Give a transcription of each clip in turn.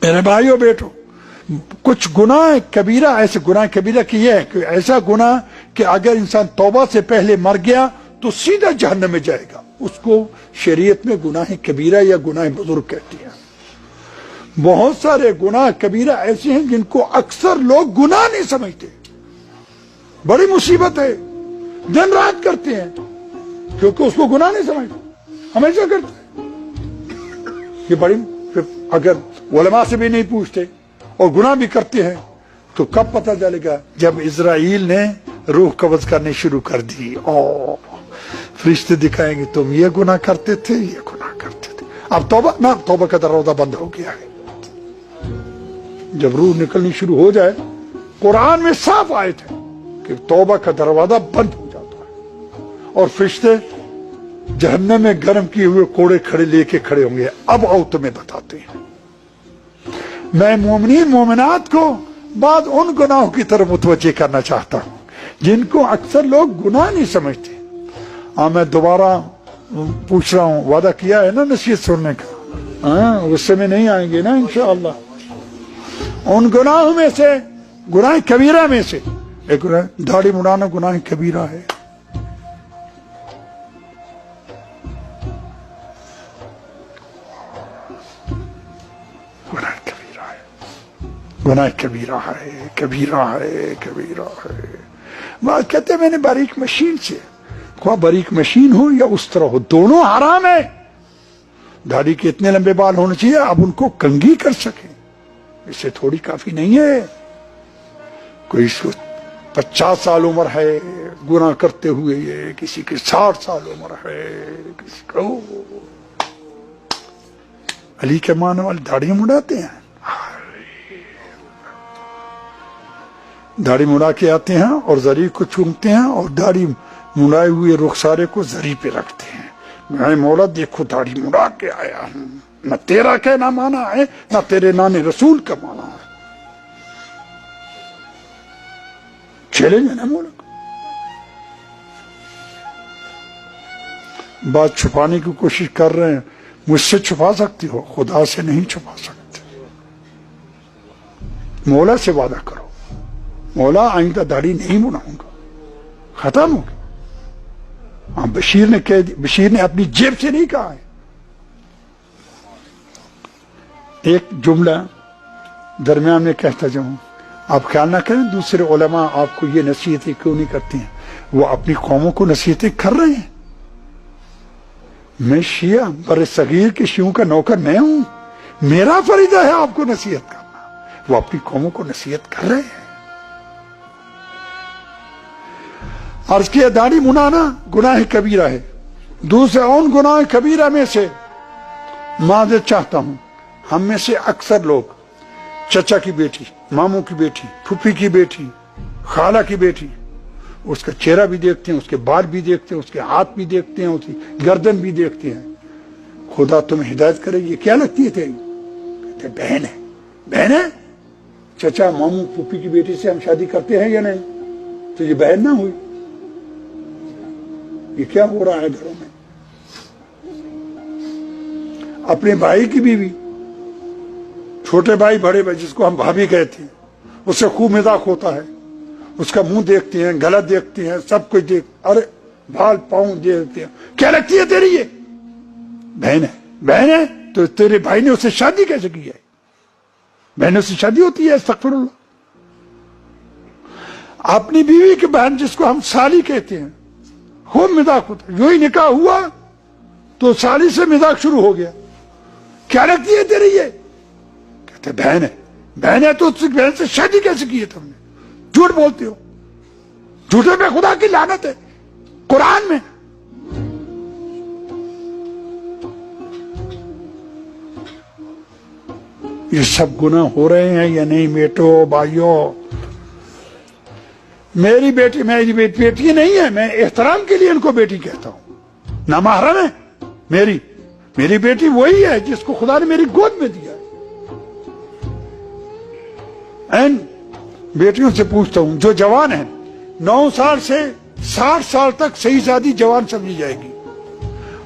میرے بھائیوں بیٹو، کچھ گناہ کبیرہ، ایسے گناہ کبیرہ کی یہ ہے کہ ایسا گناہ کہ اگر انسان توبہ سے پہلے مر گیا تو سیدھا جہنم میں جائے گا، اس کو شریعت میں گناہ کبیرہ یا گناہ بزرگ کہتے ہیں۔ بہت سارے گناہ کبیرہ ایسے ہیں جن کو اکثر لوگ گناہ نہیں سمجھتے، بڑی مصیبت ہے، دن رات کرتے ہیں کیونکہ اس کو گناہ نہیں سمجھتے، ہمیشہ کرتے ہیں۔ یہ بڑی، اگر علماء سے بھی نہیں پوچھتے اور گناہ بھی کرتے ہیں تو کب پتہ چلے گا؟ جب اسرائیل نے روح قبض کرنے شروع کر دی، فرشتے دکھائیں گے تم یہ گناہ کرتے تھے، یہ گناہ کرتے تھے۔ اب توبہ کا دروازہ بند ہو گیا ہے۔ جب روح نکلنی شروع ہو جائے، قرآن میں صاف آیت ہے کہ توبہ کا دروازہ بند ہو جاتا ہے اور فرشتے جہنم میں گرم کیے ہوئے کوڑے کھڑے لے کے کھڑے ہوں گے، اب آؤ تمہیں بتاتے ہیں۔ میں مومنین مومنات کو بعد ان گناہوں کی طرف متوجہ کرنا چاہتا ہوں جن کو اکثر لوگ گناہ نہیں سمجھتے۔ میں دوبارہ پوچھ رہا ہوں، وعدہ کیا ہے نا نصیحت سننے کا، غصے میں نہیں آئیں گے نا انشاءاللہ۔ ان گناہوں میں سے، گناہ کبیرہ میں سے ایک داڑھی مڑانا گناہ کبیرہ ہے۔ گناہ کبیرہ ہے، کبیرہ ہے، کبیرہ ہے۔ بات کہتے ہیں میں نے باریک مشین سے، خواہ باریک مشین ہو یا اس طرح ہو، دونوں حرام ہے۔ داڑھی کے اتنے لمبے بال ہونے چاہیے اب ان کو کنگھی کر سکیں، اس سے تھوڑی کافی نہیں ہے۔ کوئی 50 سال عمر ہے گناہ کرتے ہوئے، یہ کسی کے 60 سال عمر ہے، کسی کو علی کے معنی والے داڑھی مڑاتے ہیں، داڑھی مڑا کے آتے ہیں اور زری کو چومتے ہیں اور داڑھی مڑائے ہوئے رخسارے کو زری پہ رکھتے ہیں۔ میں مولا دیکھو داڑھی مڑا کے آیا ہوں، نہ تیرا کہنا مانا ہے نہ تیرے نانے رسول کا مانا ہے۔ چیلنج ہے نا مولا کو۔ بات چھپانے کی کوشش کر رہے ہیں، مجھ سے چھپا سکتی ہو، خدا سے نہیں چھپا سکتے۔ مولا سے وعدہ کرو، مولا آئندہ داڑھی نہیں مڑاؤں گا، ختم ہو گیا۔ بشیر نے اپنی جیب سے نہیں کہا ہے۔ ایک جملہ درمیان میں کہتا جاؤں، آپ خیال نہ کریں دوسرے علماء آپ کو یہ نصیحتیں کیوں نہیں کرتے ہیں، وہ اپنی قوموں کو نصیحتیں کر رہے ہیں۔ میں شیعہ بر صغیر کے شیعوں کا نوکر میں ہوں، میرا فریضہ ہے آپ کو نصیحت کرنا، وہ اپنی قوموں کو نصیحت کر رہے ہیں۔ عرض کیا داڑھی منانا گناہ کبیرہ ہے۔ دوسرے ان گناہ کبیرہ میں سے معذرت چاہتا ہوں، ہم میں سے اکثر لوگ چچا کی بیٹی، ماموں کی بیٹی، پھوپھی کی بیٹی، خالہ کی بیٹی، اس کا چہرہ بھی دیکھتے ہیں، اس کے بال بھی دیکھتے ہیں، اس کے ہاتھ بھی دیکھتے ہیں، اس کی گردن بھی دیکھتے ہیں۔ خدا تمہیں ہدایت کرے، یہ کیا لگتی ہے تیری؟ کہتے بہن ہے۔ بہن ہے؟ چچا ماموں پھوپھی کی بیٹی سے ہم شادی کرتے ہیں یا نہیں؟ تو یہ بہن نہ ہوئی؟ یہ کیا ہو رہا ہے گھروں میں؟ اپنے بھائی کی بیوی، چھوٹے بھائی بڑے بھائی جس کو ہم بھابھی کہتے ہیں، اس سے خوب مذاق ہوتا ہے، اس کا منہ دیکھتے ہیں، گلا دیکھتے ہیں، سب کچھ ارے بال پاؤں دیکھتے ہیں۔ کیا لگتی ہے تیری یہ؟ بہن ہے۔ بہن ہے تو تیرے بھائی نے اس سے شادی کیسے کی ہے؟ بہنوں سے شادی ہوتی ہے؟ استغفر اللہ۔ اپنی بیوی کی بہن جس کو ہم سالی کہتے ہیں، خوب مذاق ہوتا ہے، یوں ہی نکاح ہوا تو سالی سے مذاق شروع ہو گیا۔ کیا لگتی ہے تیری یہ؟ کہتے بہن ہے۔ بہن ہے تو اس بہن سے شادی کیسے کی ہے تم نے؟ جھوٹ بولتے ہو، جھوٹے پہ خدا کی لعنت ہے قرآن میں۔ یہ سب گناہ ہو رہے ہیں یا نہیں بیٹو بھائیو؟ میری بیٹی بیٹی نہیں ہے، میں احترام کے لیے ان کو بیٹی کہتا ہوں، نامحرم ہے میری بیٹی وہی ہے جس کو خدا نے میری گود میں دیا ہے۔ این بیٹیوں سے پوچھتا ہوں جو جوان ہیں، 9 سال سے 60 سال تک صحیح شادی جوان سمجھی جائے گی،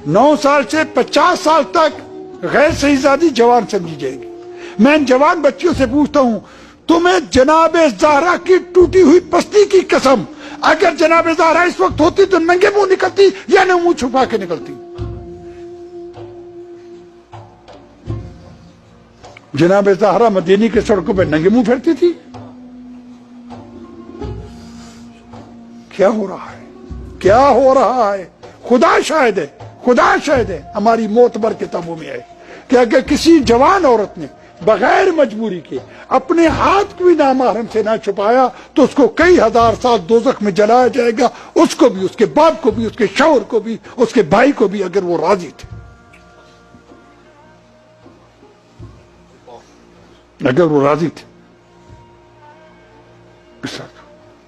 9 سال سے 50 سال تک غیر صحیح شادی جوان سمجھی جائے گی، میں ان جوان بچیوں سے پوچھتا ہوں تمہیں جناب زہرا کی ٹوٹی ہوئی پستی کی قسم، اگر جناب زہرا اس وقت ہوتی تو ننگے منہ نکلتی یا نہ منہ چھپا کے نکلتی؟ جناب زہرا مدینے کے سڑکوں پہ ننگے منہ پھرتی تھی؟ کیا ہو رہا ہے؟ کیا ہو رہا ہے؟ خدا شاہد ہے، خدا شاہد ہے، ہماری معتبر کتابوں میں ہے کہ اگر کسی جوان عورت نے بغیر مجبوری کے اپنے ہاتھ کو بھی نامحرم سے نہ چھپایا تو اس کو کئی ہزار سال دوزخ میں جلایا جائے گا، اس کو بھی، اس کے باپ کو بھی، اس کے شوہر کو بھی، اس کے بھائی کو بھی، اگر وہ راضی تھے، اگر وہ راضی تھے۔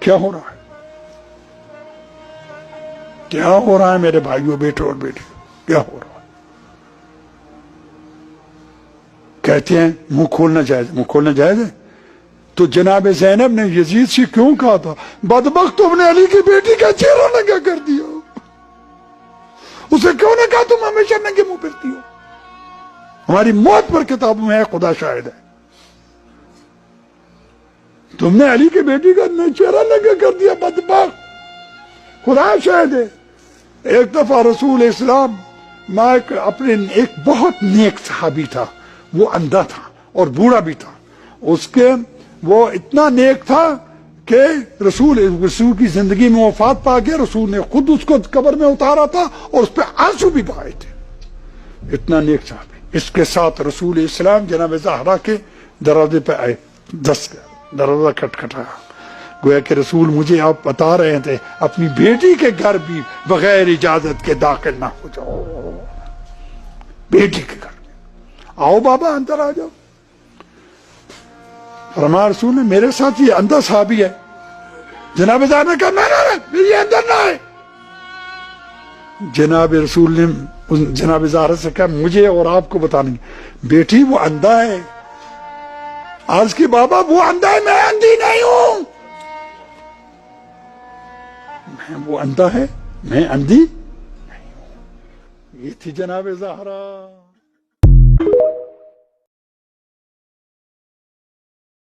کیا ہو رہا ہے؟ کیا ہو رہا ہے میرے بھائیوں، بیٹوں اور بیٹی؟ کیا ہو رہا ہے؟ کہتے ہیں منہ کھولنا جائز، منہ کھولنا جائز ہے؟ تو جناب زینب نے یزید سے کیوں کہا تھا بدبخت تم نے علی کی بیٹی کا چہرہ ننگا کر دیا؟ اسے کیوں نہ کہا تم ہمیشہ ننگے منہ پھرتی ہو؟ ہماری موت پر کتابوں میں ہے، خدا شاہد ہے، تم نے علی کی بیٹی کا چہرہ ننگا کر دیا، بدبخت، خدا شاہد ہے۔ ایک دفعہ رسول اسلام میں اپنے ایک بہت نیک صحابی تھا، وہ اندھا تھا اور بوڑھا بھی تھا، اس کے وہ اتنا نیک تھا کہ رسول کی زندگی میں وفات پا گیا، رسول نے خود اس کو قبر میں اتارا تھا اور اس پہ آنسو بھی بہائے تھے، اتنا نیک صحابی۔ اس کے ساتھ رسول اسلام جناب زہرا کے دروازے پہ آئے، دروازہ کھٹکھٹایا، گویا کہ رسول مجھے آپ بتا رہے تھے اپنی بیٹی کے گھر بھی بغیر اجازت کے داخل نہ ہو جاؤ، بیٹی کے گھر میں آؤ بابا اندر آ جاؤ۔ فرمایا رسول نے میرے ساتھ یہ اندھا صحابی ہے، جناب زہرا نے کہا نہ یہ اندر نہ ہے۔ جناب رسول نے جناب زہرا سے کہا مجھے اور آپ کو بتانے بیٹی وہ اندھا ہے۔ عرض کی بابا وہ اندھا ہے، میں اندھی نہیں ہوں، وہ اندھا ہے، میں اندھی نہیں ہوں۔ یہ تھی جناب زہرا۔